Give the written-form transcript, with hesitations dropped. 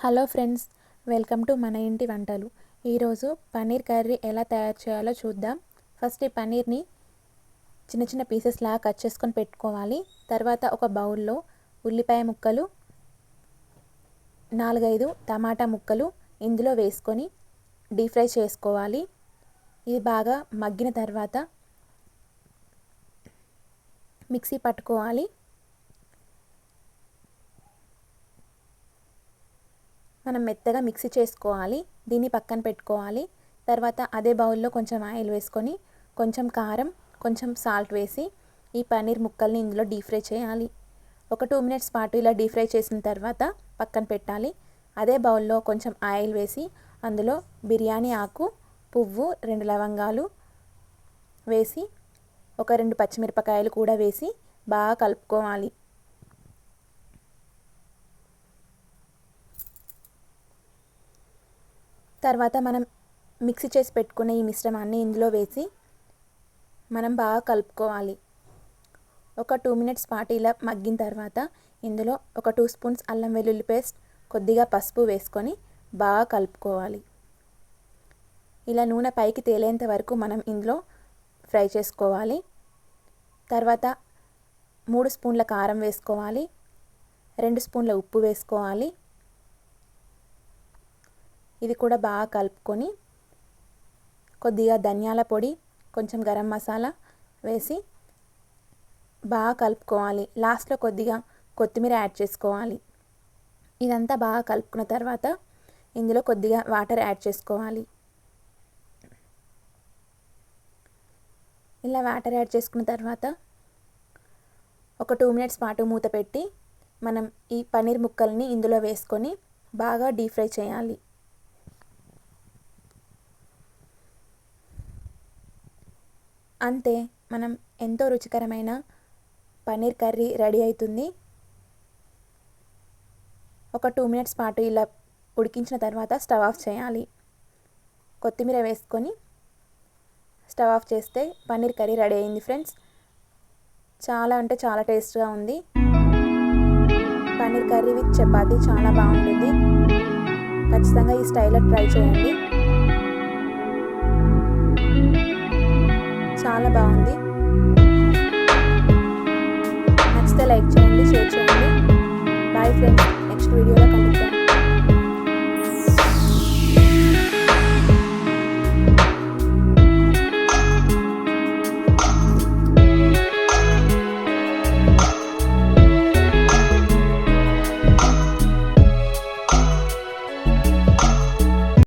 Hello friends, welcome to మన ఇంటి వంటలు. ఈరోజు పన్నీర్ కర్రీ ఎలా తయారు చేయాలో చూద్దాం. ఫస్ట్ ఈ పన్నీర్ని చిన్న చిన్న పీసెస్ లాగా కట్ చేసుకొని పెట్టుకోవాలి. తర్వాత ఒక బౌల్లో ఉల్లిపాయ ముక్కలు, 4-5 టమాటా ముక్కలు ఇందులో వేసుకొని డీప్ ఫ్రై చేసుకోవాలి. ఇది బాగా మగ్గిన తర్వాత మిక్సీ పట్టుకోవాలి. మనం మెత్తగా మిక్సీ చేసుకోవాలి. దీన్ని పక్కన పెట్టుకోవాలి. తర్వాత అదే బౌల్లో కొంచెం ఆయిల్ వేసుకొని కొంచెం కారం, కొంచెం సాల్ట్ వేసి ఈ పన్నీర్ ముక్కల్ని ఇందులో డీప్ ఫ్రై చేయాలి. ఒక 2 మినిట్స్ పాటు ఇలా డీప్ ఫ్రై చేసిన తర్వాత పక్కన పెట్టాలి. అదే బౌల్లో కొంచెం ఆయిల్ వేసి అందులో బిర్యానీ ఆకు, పువ్వు, 2 లవంగాలు వేసి ఒక 2 పచ్చిమిరపకాయలు కూడా వేసి బాగా కలుపుకోవాలి. తర్వాత మనం మిక్సీ చేసి పెట్టుకున్న ఈ మిశ్రమాన్ని ఇందులో వేసి మనం బాగా కలుపుకోవాలి. ఒక 2 మినిట్స్ పాటు ఇలా మగ్గిన తర్వాత ఇందులో ఒక 2 స్పూన్స్ అల్లం వెల్లుల్లి పేస్ట్, కొద్దిగా పసుపు వేసుకొని బాగా కలుపుకోవాలి. ఇలా నూనె పైకి తేలేంత వరకు మనం ఇందులో ఫ్రై చేసుకోవాలి. తర్వాత 3 స్పూన్ల కారం వేసుకోవాలి, 2 స్పూన్ల ఉప్పు వేసుకోవాలి. ఇది కూడా బాగా కలుపుకొని కొద్దిగా ధనియాల పొడి, కొంచెం గరం మసాలా వేసి బాగా కలుపుకోవాలి. లాస్ట్లో కొద్దిగా కొత్తిమీర యాడ్ చేసుకోవాలి. ఇదంతా బాగా కలుపుకున్న తర్వాత ఇందులో కొద్దిగా వాటర్ యాడ్ చేసుకోవాలి. ఇలా వాటర్ యాడ్ చేసుకున్న తర్వాత ఒక 2 మినిట్స్ పాటు మూత పెట్టి మనం ఈ పన్నీర్ ముక్కల్ని ఇందులో వేసుకొని బాగా డీప్ ఫ్రై చేయాలి. అంతే, మనం ఎంతో రుచికరమైన పన్నీర్ కర్రీ రెడీ అవుతుంది. ఒక 2 మినిట్స్ పాటు ఇలా ఉడికించిన తర్వాత స్టవ్ ఆఫ్ చేయాలి. కొత్తిమీర వేసుకొని స్టవ్ ఆఫ్ చేస్తే పన్నీర్ కర్రీ రెడీ అయింది ఫ్రెండ్స్. చాలా అంటే చాలా టేస్ట్గా ఉంది. పన్నీర్ కర్రీ విత్ చపాతీ చాలా బాగుంటుంది. ఖచ్చితంగా ఈ స్టైల్లో ట్రై చేయండి. చాలా బాగుంది. నచ్చితే లైక్ చేయండి, షేర్ చేయండి. బాయ్ ఫ్రెండ్స్, నెక్స్ట్ వీడియోలో కలుద్దాం.